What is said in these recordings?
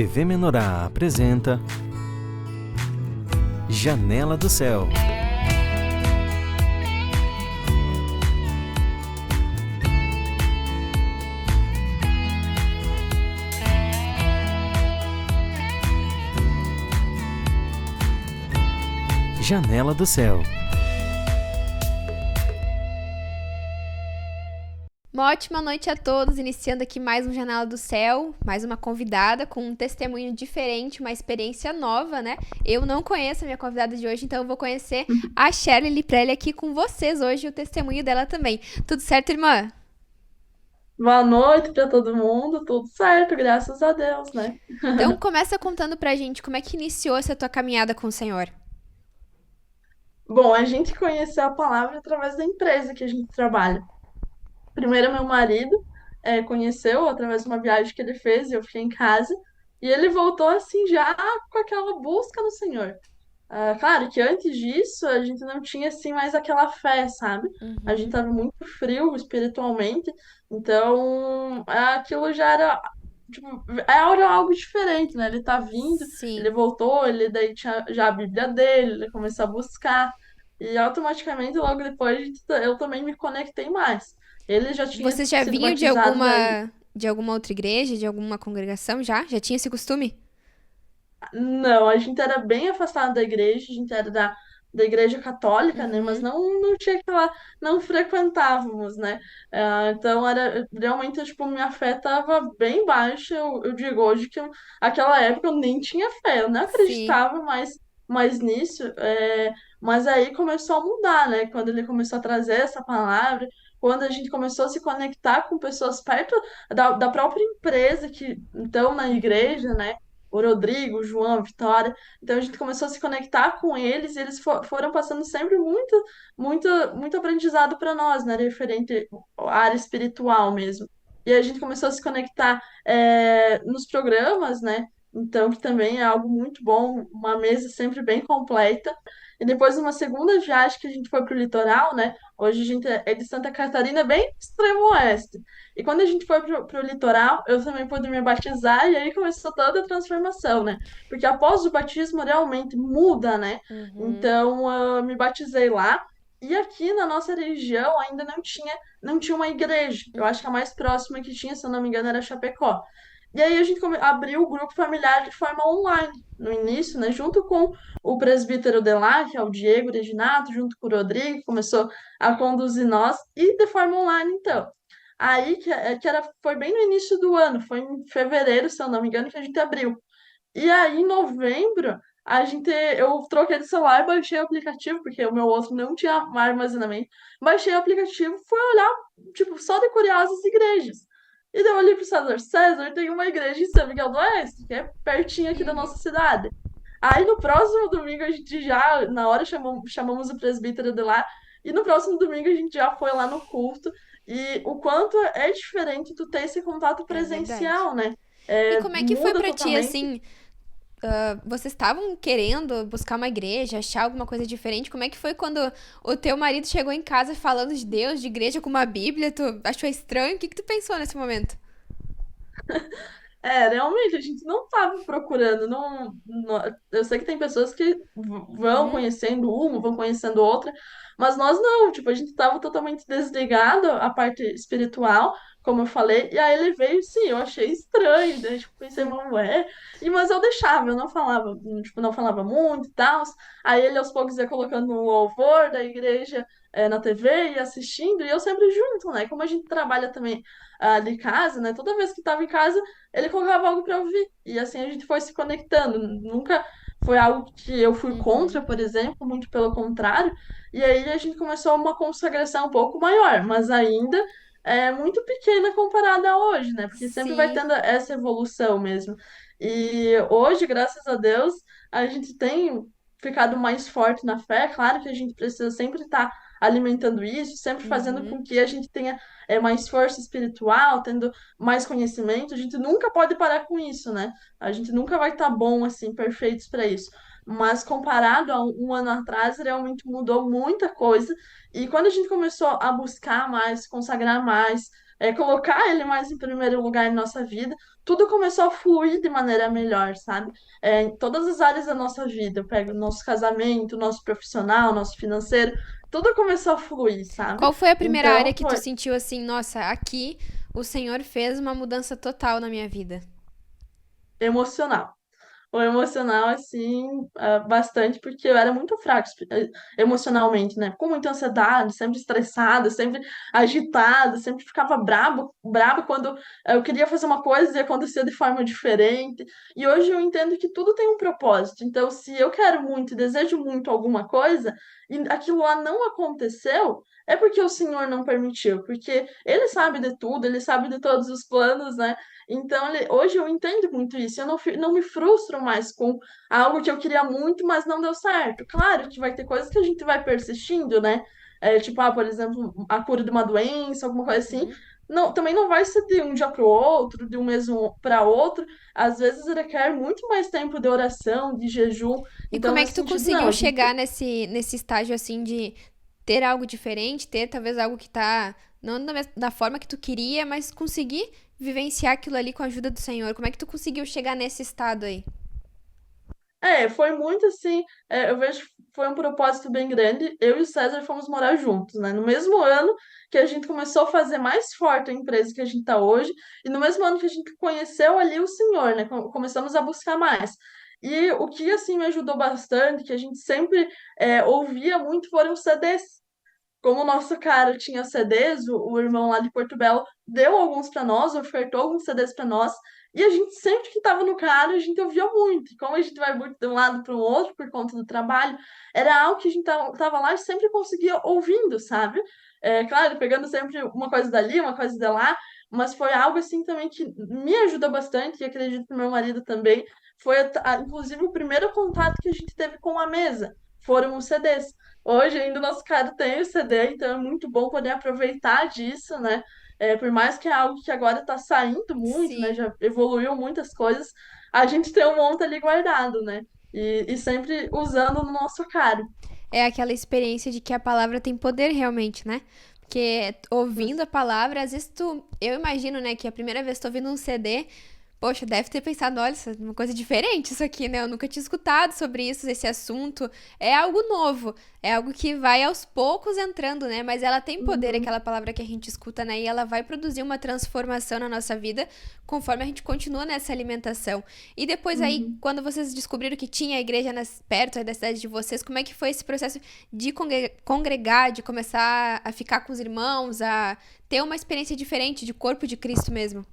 TV Menorá apresenta Janela do Céu. Janela do Céu. Uma ótima noite a todos, iniciando aqui mais um Janela do Céu, mais uma convidada com um testemunho diferente, uma experiência nova, né? Eu não conheço a minha convidada de hoje, então eu vou conhecer a Shirley Liprelli aqui com vocês hoje, o testemunho dela também. Tudo certo, irmã? Boa noite para todo mundo, tudo certo, graças a Deus, né? Então começa contando pra gente como é que iniciou essa tua caminhada com o Senhor. Bom, a gente conheceu a palavra através da empresa que a gente trabalha. Primeiro, meu marido conheceu através de uma viagem que ele fez e eu fiquei em casa, e ele voltou assim já com aquela busca no Senhor. Claro que antes disso a gente não tinha assim mais aquela fé, sabe? A gente Uhum. estava muito frio espiritualmente, então aquilo já era tipo, era algo diferente, né? Ele tá vindo, ele Sim. voltou, ele daí tinha já a Bíblia dele, ele começou a buscar e automaticamente logo depois eu também me conectei mais. Ele já tinha Vocês já sido vinham de batizado daí. alguma outra igreja, de alguma congregação já? Já tinha esse costume? Não, a gente era bem afastado da igreja, a gente era da igreja católica, né? Mas Uhum. não tinha aquela, não frequentávamos, né? Então era realmente, tipo, minha fé estava bem baixa. Eu digo hoje que aquela época eu nem tinha fé, eu não Sim. acreditava mais nisso. Mas aí começou a mudar, né? Quando ele começou a trazer essa palavra. Quando a gente começou a se conectar com pessoas perto da própria empresa que estão na Uhum. igreja, né? O Rodrigo, o João, a Vitória. Então a gente começou a se conectar com eles e eles foram passando sempre muito aprendizado para nós, né, referente à área espiritual mesmo. E a gente começou a se conectar nos programas, né? Então, que também é algo muito bom, uma mesa sempre bem completa. E depois, uma segunda viagem que a gente foi para o litoral, né? Hoje a gente é de Santa Catarina, bem no extremo oeste. E quando a gente foi pro litoral, eu também pude me batizar e aí começou toda a transformação, né? Porque após o batismo realmente muda, né? Uhum. Então, eu me batizei lá. E aqui na nossa região ainda não tinha uma igreja. Eu acho que a mais próxima que tinha, se eu não me engano, era Chapecó. E aí a gente abriu o grupo familiar de forma online no início, né? Junto com o presbítero de lá, que é o Diego Reginato, junto com o Rodrigo, que começou a conduzir nós, e de forma online, então. Aí foi bem no início do ano, foi em fevereiro, se eu não me engano, que a gente abriu. E aí, em novembro, eu troquei de celular e baixei o aplicativo, porque o meu outro não tinha mais armazenamento. Baixei o aplicativo, fui olhar, tipo, só de curiosas igrejas. E daí eu olhei pro César, tem uma igreja em São Miguel do Oeste, que é pertinho aqui da nossa cidade. Aí no próximo domingo a gente já, na hora, chamamos o presbítero de lá, e no próximo domingo a gente já foi lá no culto. E o quanto é diferente tu ter esse contato É verdade. presencial, né? E como é que foi Muda pra ti, totalmente. assim? Vocês estavam querendo buscar uma igreja, achar alguma coisa diferente? Como é que foi quando o teu marido chegou em casa falando de Deus, de igreja com uma Bíblia? Tu achou estranho? O que que tu pensou nesse momento? Realmente, a gente não estava procurando. Eu sei que tem pessoas que vão Uhum. conhecendo uma, vão conhecendo outra, mas nós não. Tipo, a gente estava totalmente desligado à parte espiritual, como eu falei, e aí ele veio, sim, eu achei estranho. Daí, tipo, pensei, não é? Mas eu deixava, eu não falava, tipo, não falava muito e tal. Aí ele aos poucos ia colocando um louvor da igreja. Na TV e assistindo, e eu sempre junto, né? Como a gente trabalha também de casa, né? Toda vez que estava em casa, ele colocava algo para ouvir. E assim a gente foi se conectando. Nunca foi algo que eu fui contra, Uhum. por exemplo, muito pelo contrário. E aí a gente começou uma consagração um pouco maior, mas ainda é muito pequena comparada a hoje, né? Porque sempre vai Sim. tendo essa evolução mesmo. E hoje, graças a Deus, a gente tem ficado mais forte na fé. Claro que a gente precisa sempre estar alimentando isso, sempre fazendo Uhum. com que a gente tenha mais força espiritual, tendo mais conhecimento, a gente nunca pode parar com isso, né? A gente nunca vai estar bom, assim, perfeitos para isso. Mas comparado a um ano atrás, realmente mudou muita coisa. E quando a gente começou a buscar mais, consagrar mais, colocar Ele mais em primeiro lugar em nossa vida, tudo começou a fluir de maneira melhor, sabe? Em todas as áreas da nossa vida, eu pego nosso casamento, nosso profissional, nosso financeiro, tudo começou a fluir, sabe? Qual foi a primeira área Então, que tu foi sentiu assim, nossa, aqui o Senhor fez uma mudança total na minha vida? emocional. O emocional, assim, bastante, porque eu era muito fraca emocionalmente, né? Com muita ansiedade, sempre estressada, sempre agitada, sempre ficava braba quando eu queria fazer uma coisa e acontecia de forma diferente. E hoje eu entendo que tudo tem um propósito. Então, se eu quero muito e desejo muito alguma coisa e aquilo lá não aconteceu, é porque o Senhor não permitiu, porque Ele sabe de tudo, Ele sabe de todos os planos, né? Então, hoje eu entendo muito isso. Eu não me frustro mais com algo que eu queria muito, mas não deu certo. Claro que vai ter coisas que a gente vai persistindo, né? Tipo, por exemplo, a cura de uma doença, alguma coisa assim. Uhum. Não, também não vai ser de um dia para o outro, de um mês para outro. Às vezes requer muito mais tempo de oração, de jejum. E Então, como é que nesse tu sentido, não. conseguiu A gente chegar nesse estágio assim de ter algo diferente, ter talvez algo que tá não da forma que tu queria, mas conseguir vivenciar aquilo ali com a ajuda do Senhor? Como é que tu conseguiu chegar nesse estado aí? Foi muito assim, eu vejo que foi um propósito bem grande. Eu e o César fomos morar juntos, né? No mesmo ano que a gente começou a fazer mais forte a empresa que a gente está hoje, e no mesmo ano que a gente conheceu ali o Senhor, né? Começamos a buscar mais. E o que assim me ajudou bastante, que a gente sempre ouvia muito, foram os CDs. Como o nosso cara tinha CDs, o irmão lá de Porto Belo deu alguns para nós, ofertou alguns CDs para nós, e a gente sempre que estava no cara, a gente ouvia muito. E como a gente vai muito de um lado para o outro por conta do trabalho, era algo que a gente tava lá e sempre conseguia ouvindo, sabe? Claro, pegando sempre uma coisa dali, uma coisa de lá, mas foi algo assim também que me ajudou bastante, e acredito que meu marido também. Foi, inclusive, o primeiro contato que a gente teve com a mesa. Foram os CDs. Hoje ainda o nosso cara tem o CD, então é muito bom poder aproveitar disso, né? Por mais que é algo que agora está saindo muito, né? Sim. Já evoluiu muitas coisas, a gente tem um monte ali guardado, né? E sempre usando no nosso cara. É aquela experiência de que a palavra tem poder realmente, né? Porque ouvindo a palavra, às vezes eu imagino, né, que a primeira vez que tu ouvindo um CD, poxa, deve ter pensado, olha, isso é uma coisa diferente isso aqui, né? Eu nunca tinha escutado sobre isso, esse assunto. É algo novo, é algo que vai aos poucos entrando, né? Mas ela tem poder, Uhum, aquela palavra que a gente escuta, né? E ela vai produzir uma transformação na nossa vida conforme a gente continua nessa alimentação. E depois aí, uhum. quando vocês descobriram que tinha a igreja perto aí da cidade de vocês, como é que foi esse processo de congregar, de começar a ficar com os irmãos, a ter uma experiência diferente de corpo de Cristo mesmo?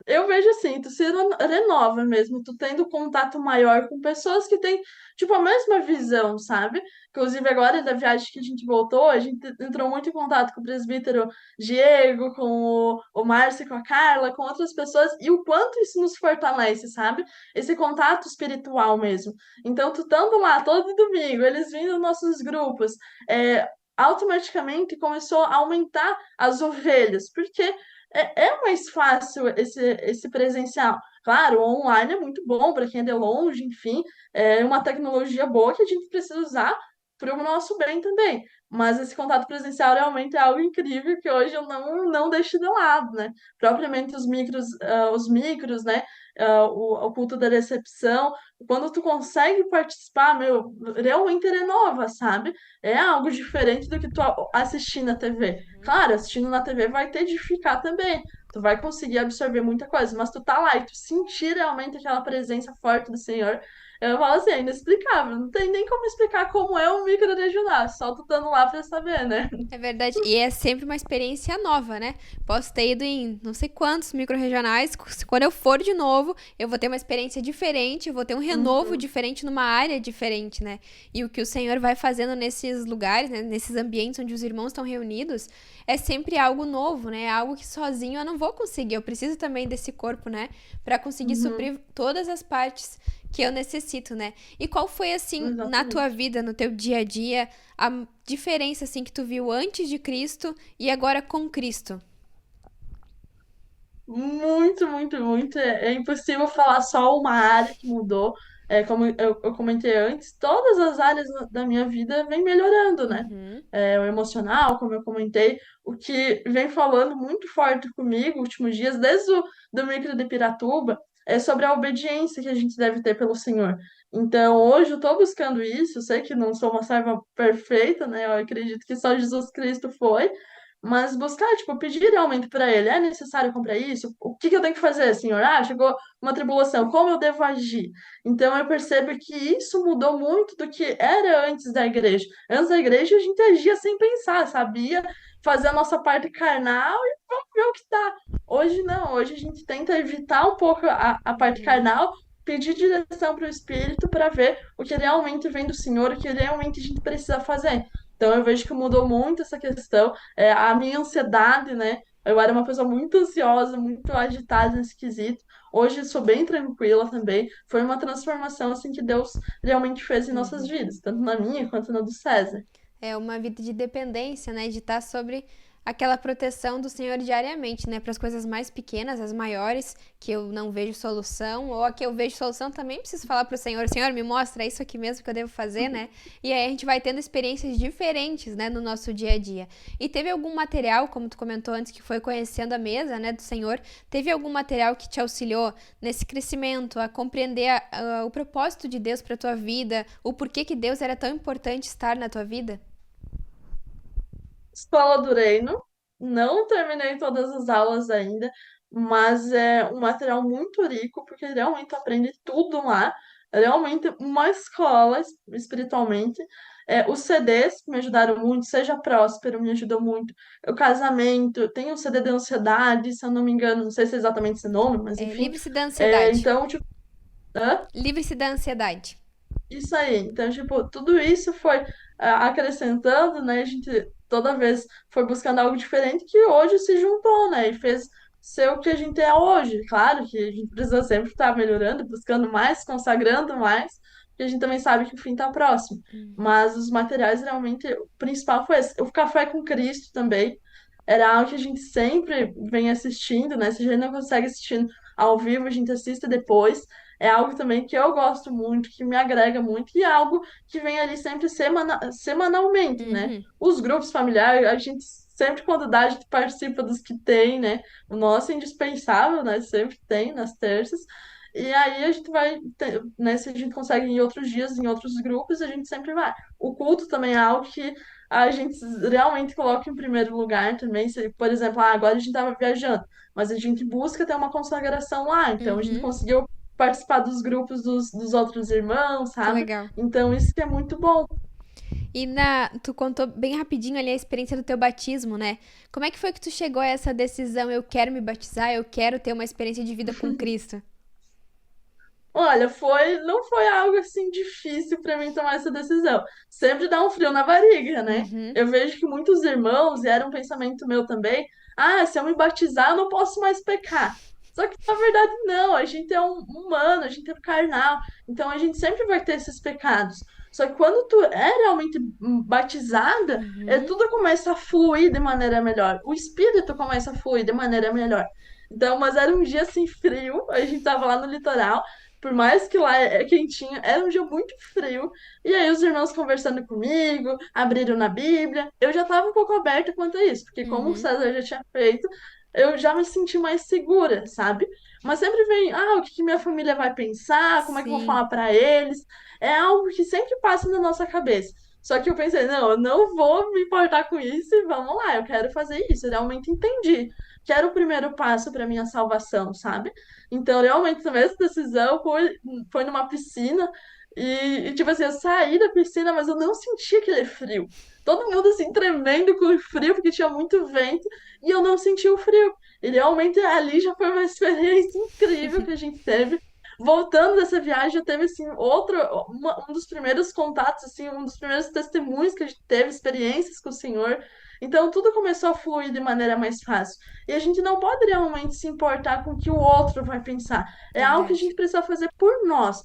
Eu vejo assim, tu se renova mesmo, tu tendo contato maior com pessoas que têm, tipo, a mesma visão, sabe? Inclusive, agora, da viagem que a gente voltou, a gente entrou muito em contato com o presbítero Diego, com o Márcio, com a Carla, com outras pessoas, e o quanto isso nos fortalece, sabe? Esse contato espiritual mesmo. Então, tu estando lá todo domingo, eles vindo nos nossos grupos, automaticamente começou a aumentar as ovelhas, porque é mais fácil esse presencial. Claro, o online é muito bom para quem é de longe, enfim, é uma tecnologia boa que a gente precisa usar para o nosso bem também. Mas esse contato presencial realmente é algo incrível que hoje eu não deixo de lado, né? Propriamente os micros, né? O culto da recepção, quando tu consegue participar, meu, realmente renova, sabe? É algo diferente do que tu assistir na TV. Claro, assistindo na TV vai te edificar também. Tu vai conseguir absorver muita coisa, mas tu tá lá e tu sentir realmente aquela presença forte do Senhor, eu falo assim, é inexplicável. Não tem nem como explicar como é um microregional, só tu estando lá pra saber, né? É verdade. E é sempre uma experiência nova, né? Posso ter ido em não sei quantos micro-regionais. Quando eu for de novo, eu vou ter uma experiência diferente, eu vou ter um renovo Uhum, diferente numa área diferente, né? E o que o Senhor vai fazendo nesses lugares, né? Nesses ambientes onde os irmãos estão reunidos, é sempre algo novo, né? É algo que sozinho eu não vou conseguir. Eu preciso também desse corpo, né? Pra conseguir uhum, suprir todas as partes que eu necessito, né? E qual foi, assim, na tua exatamente. vida, no teu dia a dia, a diferença assim que tu viu antes de Cristo e agora com Cristo? Muito, muito, muito. É impossível falar só uma área que mudou. como eu comentei antes, todas as áreas da minha vida vem melhorando, né? Uhum. O emocional, como eu comentei, o que vem falando muito forte comigo nos últimos dias, desde o do micro de Piratuba, é sobre a obediência que a gente deve ter pelo Senhor. Então, hoje eu estou buscando isso, eu sei que não sou uma serva perfeita, né? Eu acredito que só Jesus Cristo foi, mas buscar, tipo, pedir realmente para Ele, é necessário comprar isso? O que que eu tenho que fazer, Senhor? Ah, chegou uma tribulação, como eu devo agir? Então, eu percebo que isso mudou muito do que era antes da igreja. Antes da igreja, a gente agia sem pensar, sabia? Fazer a nossa parte carnal e vamos ver o que dá. Hoje não, hoje a gente tenta evitar um pouco a parte Uhum. carnal, pedir direção para o Espírito para ver o que realmente vem do Senhor, o que realmente a gente precisa fazer. Então eu vejo que mudou muito essa questão, a minha ansiedade, né? Eu era uma pessoa muito ansiosa, muito agitada nesse quesito. Hoje eu sou bem tranquila também. Foi uma transformação assim que Deus realmente fez em nossas Uhum. vidas, tanto na minha quanto na do César. É uma vida de dependência, né? De estar sobre aquela proteção do Senhor diariamente, né? Para as coisas mais pequenas, as maiores, que eu não vejo solução, ou a que eu vejo solução também preciso falar para o Senhor: Senhor, me mostra isso aqui mesmo que eu devo fazer, né? E aí a gente vai tendo experiências diferentes, né? No nosso dia a dia. E teve algum material, como tu comentou antes, que foi conhecendo a mesa, né? Do Senhor, teve algum material que te auxiliou nesse crescimento, a compreender o propósito de Deus para tua vida, o porquê que Deus era tão importante estar na tua vida? Escola do Reino, não terminei todas as aulas ainda, mas é um material muito rico, porque realmente tu aprende tudo lá. É realmente uma escola espiritualmente. Os CDs que me ajudaram muito, Seja Próspero me ajudou muito. O casamento, tem o CD de ansiedade, se eu não me engano, não sei se é exatamente esse nome, mas É, enfim. livre-se da ansiedade. Então, tipo, hã? Livre-se da ansiedade. Isso aí. Então, tipo, tudo isso foi acrescentando, né? A gente toda vez foi buscando algo diferente que hoje se juntou, né? E fez ser o que a gente é hoje. Claro que a gente precisa sempre estar melhorando, buscando mais, consagrando mais, porque a gente também sabe que o fim está próximo. Mas os materiais, realmente, o principal foi esse. O Café com Cristo também era algo que a gente sempre vem assistindo, né? Se a gente não consegue assistir ao vivo, a gente assiste depois. É algo também que eu gosto muito, que me agrega muito, e é algo que vem ali sempre semanalmente, né? Uhum. Os grupos familiares, a gente sempre, quando dá, a gente participa dos que tem, né? O nosso é indispensável, né? Sempre tem nas terças. E aí a gente vai, né? Se a gente consegue em outros dias, em outros grupos, a gente sempre vai. O culto também é algo que a gente realmente coloca em primeiro lugar também. Se, por exemplo, agora a gente estava viajando, mas a gente busca ter uma consagração lá. Então a gente Uhum. conseguiu participar dos grupos dos outros irmãos, Que sabe? legal. Então isso que é muito bom. E tu contou bem rapidinho ali a experiência do teu batismo, né? Como é que foi que tu chegou a essa decisão? Eu quero me batizar, eu quero ter uma experiência de vida com Cristo. Olha, não foi algo assim difícil para mim tomar essa decisão. Sempre dá um frio na barriga, né? Uhum. Eu vejo que muitos irmãos, e era um pensamento meu também, se eu me batizar, eu não posso mais pecar. Só que na verdade não, a gente é um humano, a gente é carnal, então a gente sempre vai ter esses pecados. Só que quando tu é realmente batizada, Uhum. tudo começa a fluir de maneira melhor. O espírito começa a fluir de maneira melhor. Então, mas era um dia assim frio, a gente tava lá no litoral, por mais que lá é quentinho, era um dia muito frio. E aí os irmãos conversando comigo, abriram na Bíblia. Eu já estava um pouco aberta quanto a isso, porque como o Uhum. César já tinha feito, eu já me senti mais segura, sabe? Mas sempre vem, o que que minha família vai pensar? Como é que eu vou Sim. falar para eles? É algo que sempre passa na nossa cabeça. Só que eu pensei, não, eu não vou me importar com isso e vamos lá, eu quero fazer isso. Eu realmente entendi que era o primeiro passo para minha salvação, sabe? Então, realmente, também essa decisão foi numa piscina tipo assim, eu saí da piscina, mas eu não senti aquele frio. Todo mundo, assim, tremendo com o frio, porque tinha muito vento, e eu não senti o frio. E realmente ali já foi uma experiência incrível que a gente teve. Voltando dessa viagem, já teve, assim, um dos primeiros contatos, assim, um dos primeiros testemunhos que a gente teve, experiências com o Senhor. Então, tudo começou a fluir de maneira mais fácil. E a gente não pode realmente se importar com o que o outro vai pensar. É algo que a Verdade. gente precisa fazer por nós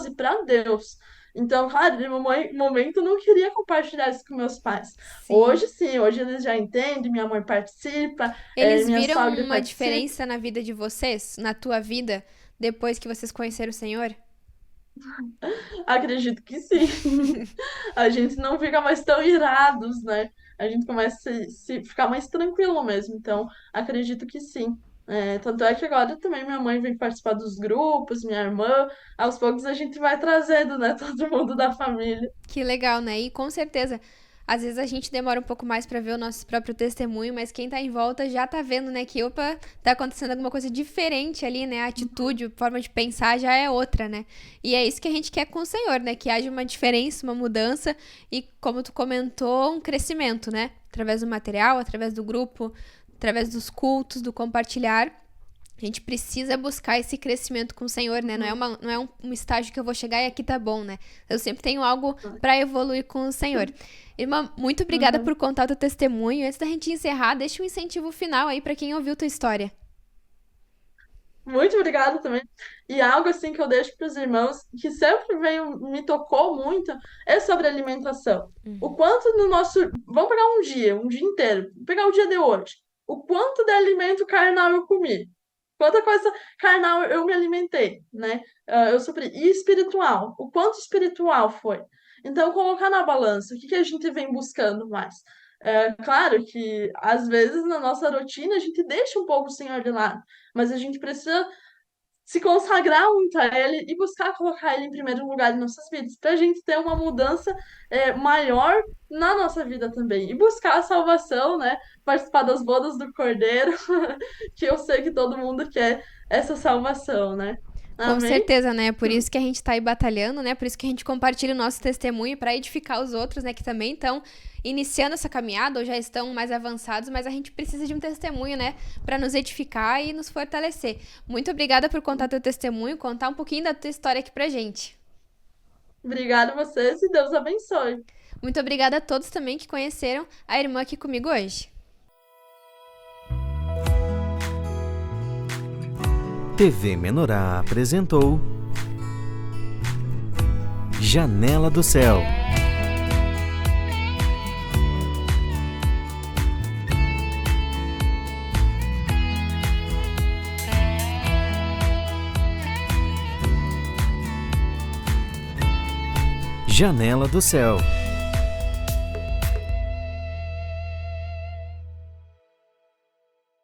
e para Deus. Então, claro, de momento eu não queria compartilhar isso com meus pais. Sim. Hoje sim, hoje eles já entendem, minha mãe participa, Eles minha viram sogra uma participa. diferença na vida de vocês, na tua vida, depois que vocês conheceram o Senhor? Acredito que sim. A gente não fica mais tão irados, né? A gente começa a ficar mais tranquilo mesmo. Então, acredito que sim. Tanto é que agora também minha mãe vem participar dos grupos, minha irmã. Aos poucos a gente vai trazendo, né? Todo mundo da família. Que legal, né? E com certeza, às vezes a gente demora um pouco mais pra ver o nosso próprio testemunho, mas quem tá em volta já tá vendo, né, que opa, tá acontecendo alguma coisa diferente ali, né? A atitude, a forma de pensar já é outra, né? E é isso que a gente quer com o Senhor, né? Que haja uma diferença, uma mudança e, como tu comentou, um crescimento, né? Através do material, através do grupo, através dos cultos, do compartilhar. A gente precisa buscar esse crescimento com o Senhor, né? Não é um estágio que eu vou chegar e aqui tá bom, né? Eu sempre tenho algo pra evoluir com o Senhor. Irmã, muito obrigada Uhum. por contar o teu testemunho. Antes da gente encerrar, deixa um incentivo final aí pra quem ouviu tua história. Muito obrigada também. E algo assim que eu deixo para os irmãos, que sempre veio, me tocou muito, é sobre alimentação. O quanto no nosso. Vamos pegar um dia inteiro, vou pegar o dia de hoje. O quanto de alimento carnal eu comi. Quanta coisa carnal eu me alimentei, né? Eu supri. E espiritual. O quanto espiritual foi. Então, colocar na balança, o que que a gente vem buscando mais? Claro que, às vezes, na nossa rotina, a gente deixa um pouco o Senhor de lado, mas a gente precisa se consagrar muito a Ele e buscar colocar Ele em primeiro lugar em nossas vidas, para a gente ter uma mudança maior na nossa vida também. E buscar a salvação, né? Participar das bodas do Cordeiro, que eu sei que todo mundo quer essa salvação, né? Com Amém? certeza, né? Por isso que a gente tá aí batalhando, né? Por isso que a gente compartilha o nosso testemunho pra edificar os outros, né? Que também estão iniciando essa caminhada ou já estão mais avançados, mas a gente precisa de um testemunho, né? Pra nos edificar e nos fortalecer. Muito obrigada por contar teu testemunho, contar um pouquinho da tua história aqui pra gente. Obrigada a vocês e Deus abençoe. Muito obrigada a todos também que conheceram a irmã aqui comigo hoje. TV Menorá apresentou Janela do Céu. Janela do Céu.